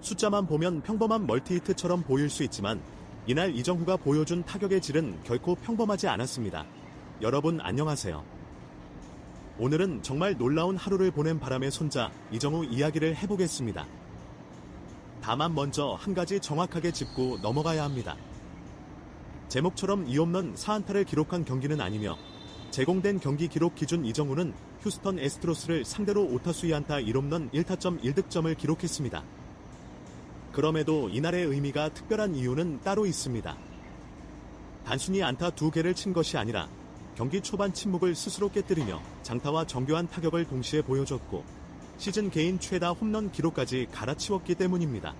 숫자만 보면 평범한 멀티히트처럼 보일 수 있지만 이날 이정후가 보여준 타격의 질은 결코 평범하지 않았습니다. 여러분 안녕하세요. 오늘은 정말 놀라운 하루를 보낸 바람의 손자 이정후 이야기를 해보겠습니다. 다만 먼저 한 가지 정확하게 짚고 넘어가야 합니다. 제목처럼 2홈런 4안타를 기록한 경기는 아니며 제공된 경기 기록 기준 이정후는 휴스턴 애스트로스를 상대로 5타수 2안타 1홈런 1타점 1득점을 기록했습니다. 그럼에도 이날의 의미가 특별한 이유는 따로 있습니다. 단순히 안타 2개를 친 것이 아니라 경기 초반 침묵을 스스로 깨뜨리며 장타와 정교한 타격을 동시에 보여줬고 시즌 개인 최다 홈런 기록까지 갈아치웠기 때문입니다.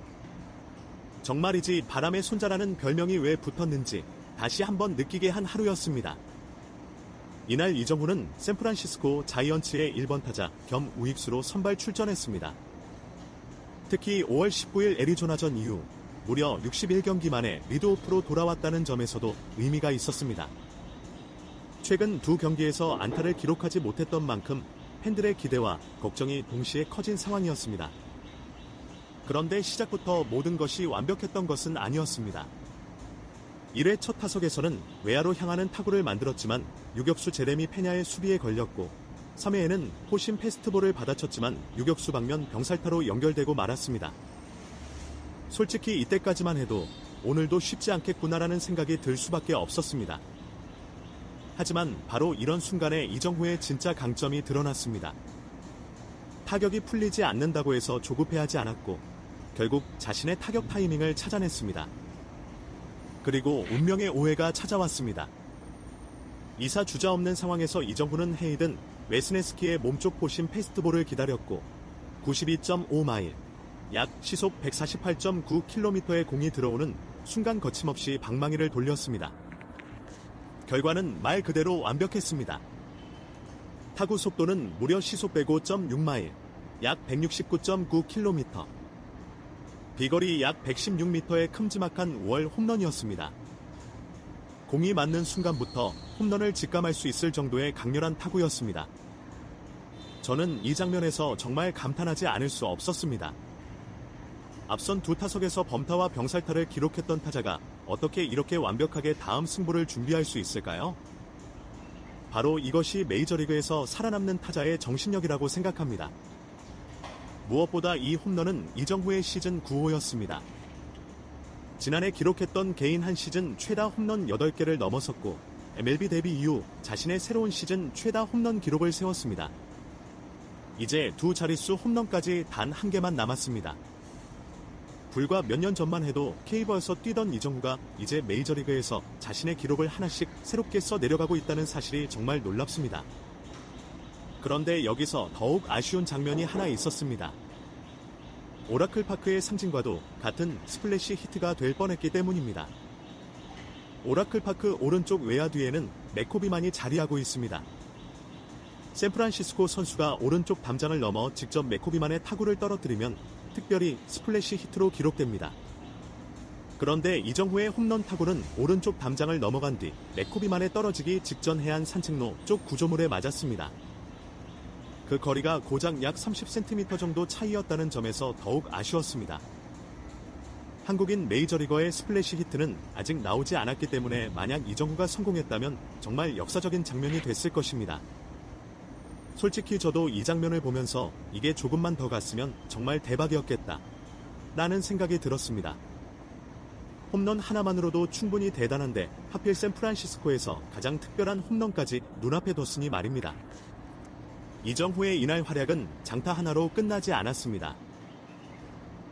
정말이지 바람의 손자라는 별명이 왜 붙었는지 다시 한번 느끼게 한 하루였습니다. 이날 이정후는 샌프란시스코 자이언츠의 1번 타자 겸 우익수로 선발 출전했습니다. 특히 5월 19일 애리조나전 이후 무려 61경기 만에 리드오프로 돌아왔다는 점에서도 의미가 있었습니다. 최근 두 경기에서 안타를 기록하지 못했던 만큼 팬들의 기대와 걱정이 동시에 커진 상황이었습니다. 그런데 시작부터 모든 것이 완벽했던 것은 아니었습니다. 1회 첫 타석에서는 외야로 향하는 타구를 만들었지만 유격수 제레미 페냐의 수비에 걸렸고 3회에는 포심 패스트볼을 받아쳤지만 유격수 방면 병살타로 연결되고 말았습니다. 솔직히 이때까지만 해도 오늘도 쉽지 않겠구나라는 생각이 들 수밖에 없었습니다. 하지만 바로 이런 순간에 이정후의 진짜 강점이 드러났습니다. 타격이 풀리지 않는다고 해서 조급해하지 않았고 결국 자신의 타격 타이밍을 찾아냈습니다. 그리고 운명의 오해가 찾아왔습니다. 2사 주자 없는 상황에서 이정후는 헤이든 웨스네스키의 몸쪽 포심 패스트볼을 기다렸고 92.5마일, 약 시속 148.9km의 공이 들어오는 순간 거침없이 방망이를 돌렸습니다. 결과는 말 그대로 완벽했습니다. 타구 속도는 무려 시속 105.6마일, 약 169.9km. 비거리 약 116m의 큼지막한 5월 홈런이었습니다. 공이 맞는 순간부터 홈런을 직감할 수 있을 정도의 강렬한 타구였습니다. 저는 이 장면에서 정말 감탄하지 않을 수 없었습니다. 앞선 두 타석에서 범타와 병살타를 기록했던 타자가 어떻게 이렇게 완벽하게 다음 승부를 준비할 수 있을까요? 바로 이것이 메이저리그에서 살아남는 타자의 정신력이라고 생각합니다. 무엇보다 이 홈런은 이정후의 시즌 9호였습니다. 지난해 기록했던 개인 한 시즌 최다 홈런 8개를 넘어섰고 MLB 데뷔 이후 자신의 새로운 시즌 최다 홈런 기록을 세웠습니다. 이제 두 자릿수 홈런까지 단 한 개만 남았습니다. 불과 몇 년 전만 해도 케이버에서 뛰던 이정후가 이제 메이저리그에서 자신의 기록을 하나씩 새롭게 써 내려가고 있다는 사실이 정말 놀랍습니다. 그런데 여기서 더욱 아쉬운 장면이 하나 있었습니다. 오라클 파크의 상징과도 같은 스플래시 히트가 될 뻔했기 때문입니다. 오라클 파크 오른쪽 외야 뒤에는 맥코비만이 자리하고 있습니다. 샌프란시스코 선수가 오른쪽 담장을 넘어 직접 맥코비만의 타구를 떨어뜨리면 특별히 스플래시 히트로 기록됩니다. 그런데 이정후의 홈런 타구는 오른쪽 담장을 넘어간 뒤 맥코비만에 떨어지기 직전 해안 산책로 쪽 구조물에 맞았습니다. 그 거리가 고작 약 30cm 정도 차이였다는 점에서 더욱 아쉬웠습니다. 한국인 메이저리거의 스플래시 히트는 아직 나오지 않았기 때문에 만약 이정후가 성공했다면 정말 역사적인 장면이 됐을 것입니다. 솔직히 저도 이 장면을 보면서 이게 조금만 더 갔으면 정말 대박이었겠다 라는 생각이 들었습니다. 홈런 하나만으로도 충분히 대단한데 하필 샌프란시스코에서 가장 특별한 홈런까지 눈앞에 뒀으니 말입니다. 이정후의 이날 활약은 장타 하나로 끝나지 않았습니다.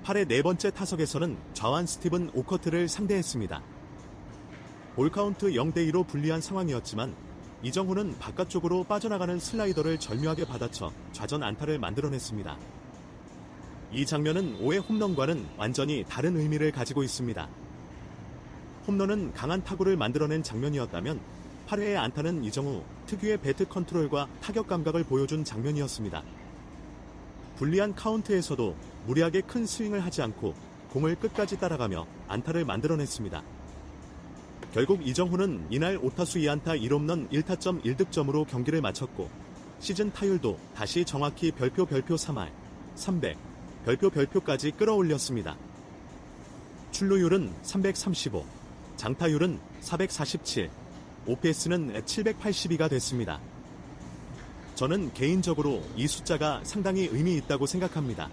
8회 네 번째 타석에서는 좌완 스티븐 오커트를 상대했습니다. 볼카운트 0대2로 불리한 상황이었지만 이정후는 바깥쪽으로 빠져나가는 슬라이더를 절묘하게 받아쳐 좌전 안타를 만들어냈습니다. 이 장면은 5회 홈런과는 완전히 다른 의미를 가지고 있습니다. 홈런은 강한 타구를 만들어낸 장면이었다면 8회의 안타는 이정후 특유의 배트 컨트롤과 타격 감각을 보여준 장면이었습니다. 불리한 카운트에서도 무리하게 큰 스윙을 하지 않고 공을 끝까지 따라가며 안타를 만들어냈습니다. 결국 이정후는 이날 5타수 2안타 1홈런 1타점 1득점으로 경기를 마쳤고 시즌 타율도 다시 정확히 별표 3할 300, 별표까지 끌어올렸습니다. 출루율은 335, 장타율은 447, OPS는 782가 됐습니다. 저는 개인적으로 이 숫자가 상당히 의미 있다고 생각합니다.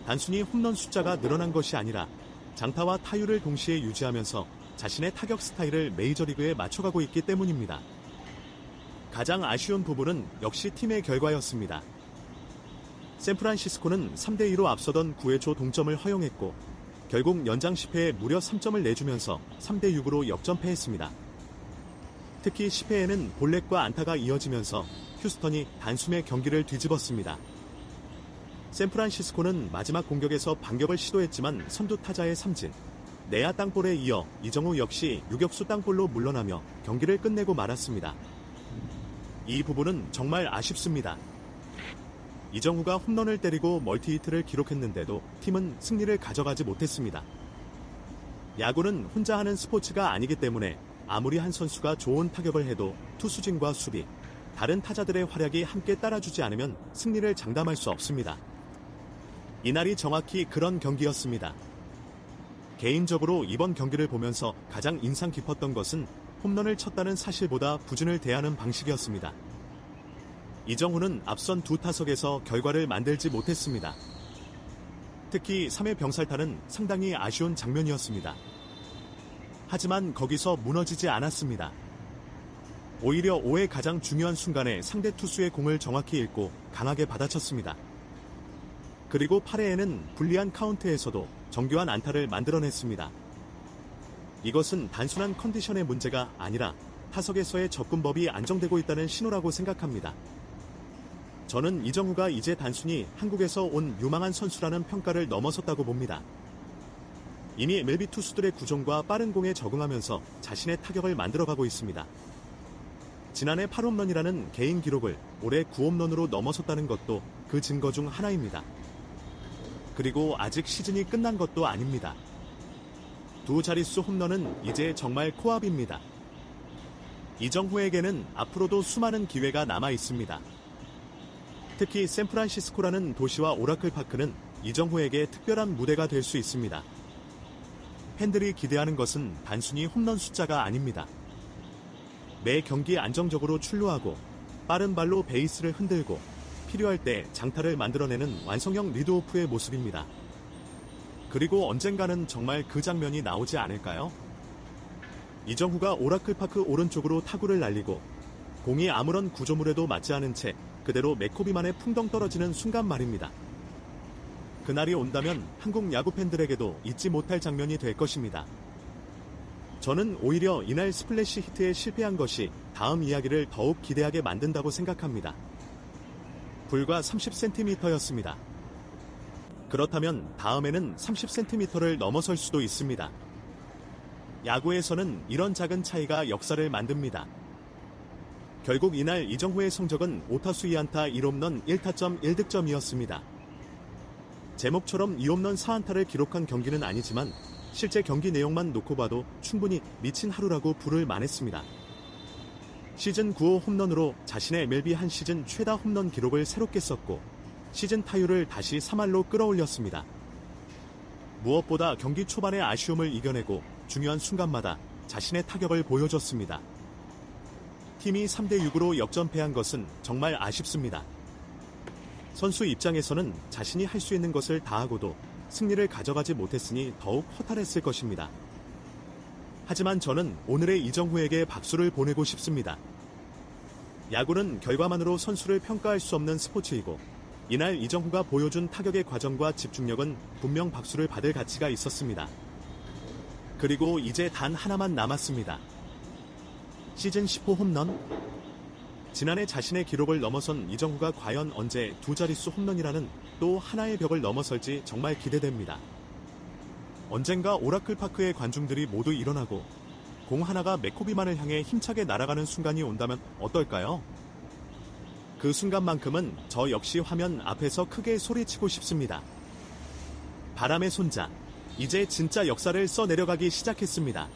단순히 홈런 숫자가 늘어난 것이 아니라 장타와 타율을 동시에 유지하면서 자신의 타격 스타일을 메이저리그에 맞춰가고 있기 때문입니다. 가장 아쉬운 부분은 역시 팀의 결과였습니다. 샌프란시스코는 3대2로 앞서던 9회 초 동점을 허용했고 결국 연장 10회에 무려 3점을 내주면서 3대6으로 역전패했습니다. 특히 10회에는 볼넷과 안타가 이어지면서 휴스턴이 단숨에 경기를 뒤집었습니다. 샌프란시스코는 마지막 공격에서 반격을 시도했지만 선두 타자의 삼진, 내야 땅볼에 이어 이정후 역시 유격수 땅볼로 물러나며 경기를 끝내고 말았습니다. 이 부분은 정말 아쉽습니다. 이정후가 홈런을 때리고 멀티히트를 기록했는데도 팀은 승리를 가져가지 못했습니다. 야구는 혼자 하는 스포츠가 아니기 때문에 아무리 한 선수가 좋은 타격을 해도 투수진과 수비, 다른 타자들의 활약이 함께 따라주지 않으면 승리를 장담할 수 없습니다. 이날이 정확히 그런 경기였습니다. 개인적으로 이번 경기를 보면서 가장 인상 깊었던 것은 홈런을 쳤다는 사실보다 부준을 대하는 방식이었습니다. 이정후는 앞선 두 타석에서 결과를 만들지 못했습니다. 특히 3회 병살타는 상당히 아쉬운 장면이었습니다. 하지만 거기서 무너지지 않았습니다. 오히려 5회 가장 중요한 순간에 상대 투수의 공을 정확히 읽고 강하게 받아쳤습니다. 그리고 8회에는 불리한 카운트에서도 정교한 안타를 만들어냈습니다. 이것은 단순한 컨디션의 문제가 아니라 타석에서의 접근법이 안정되고 있다는 신호라고 생각합니다. 저는 이정후가 이제 단순히 한국에서 온 유망한 선수라는 평가를 넘어섰다고 봅니다. 이미 MLB 투수들의 구종과 빠른 공에 적응하면서 자신의 타격을 만들어가고 있습니다. 지난해 8홈런이라는 개인 기록을 올해 9홈런으로 넘어섰다는 것도 그 증거 중 하나입니다. 그리고 아직 시즌이 끝난 것도 아닙니다. 두 자릿수 홈런은 이제 정말 코앞입니다. 이정후에게는 앞으로도 수많은 기회가 남아 있습니다. 특히 샌프란시스코라는 도시와 오라클 파크는 이정후에게 특별한 무대가 될 수 있습니다. 팬들이 기대하는 것은 단순히 홈런 숫자가 아닙니다. 매 경기 안정적으로 출루하고 빠른 발로 베이스를 흔들고 필요할 때 장타를 만들어내는 완성형 리드오프의 모습입니다. 그리고 언젠가는 정말 그 장면이 나오지 않을까요? 이정후가 오라클 파크 오른쪽으로 타구를 날리고 공이 아무런 구조물에도 맞지 않은 채 그대로 맥코비만에 풍덩 떨어지는 순간 말입니다. 그날이 온다면 한국 야구 팬들에게도 잊지 못할 장면이 될 것입니다. 저는 오히려 이날 스플래시 히트에 실패한 것이 다음 이야기를 더욱 기대하게 만든다고 생각합니다. 불과 30cm였습니다. 그렇다면 다음에는 30cm를 넘어설 수도 있습니다. 야구에서는 이런 작은 차이가 역사를 만듭니다. 결국 이날 이정후의 성적은 5타수 2안타 1홈런 1타점 1득점이었습니다. 제목처럼 2홈런 4안타를 기록한 경기는 아니지만 실제 경기 내용만 놓고 봐도 충분히 미친 하루라고 부를 만했습니다. 시즌 9호 홈런으로 자신의 MLB 한 시즌 최다 홈런 기록을 새롭게 썼고 시즌 타율을 다시 3할로 끌어올렸습니다. 무엇보다 경기 초반의 아쉬움을 이겨내고 중요한 순간마다 자신의 타격을 보여줬습니다. 팀이 3대6으로 역전패한 것은 정말 아쉽습니다. 선수 입장에서는 자신이 할 수 있는 것을 다하고도 승리를 가져가지 못했으니 더욱 허탈했을 것입니다. 하지만 저는 오늘의 이정후에게 박수를 보내고 싶습니다. 야구는 결과만으로 선수를 평가할 수 없는 스포츠이고 이날 이정후가 보여준 타격의 과정과 집중력은 분명 박수를 받을 가치가 있었습니다. 그리고 이제 단 하나만 남았습니다. 시즌 10호 홈런? 지난해 자신의 기록을 넘어선 이정후가 과연 언제 두 자릿수 홈런이라는 또 하나의 벽을 넘어설지 정말 기대됩니다. 언젠가 오라클 파크의 관중들이 모두 일어나고 공 하나가 맥코비만을 향해 힘차게 날아가는 순간이 온다면 어떨까요? 그 순간만큼은 저 역시 화면 앞에서 크게 소리치고 싶습니다. 바람의 손자, 이제 진짜 역사를 써내려가기 시작했습니다.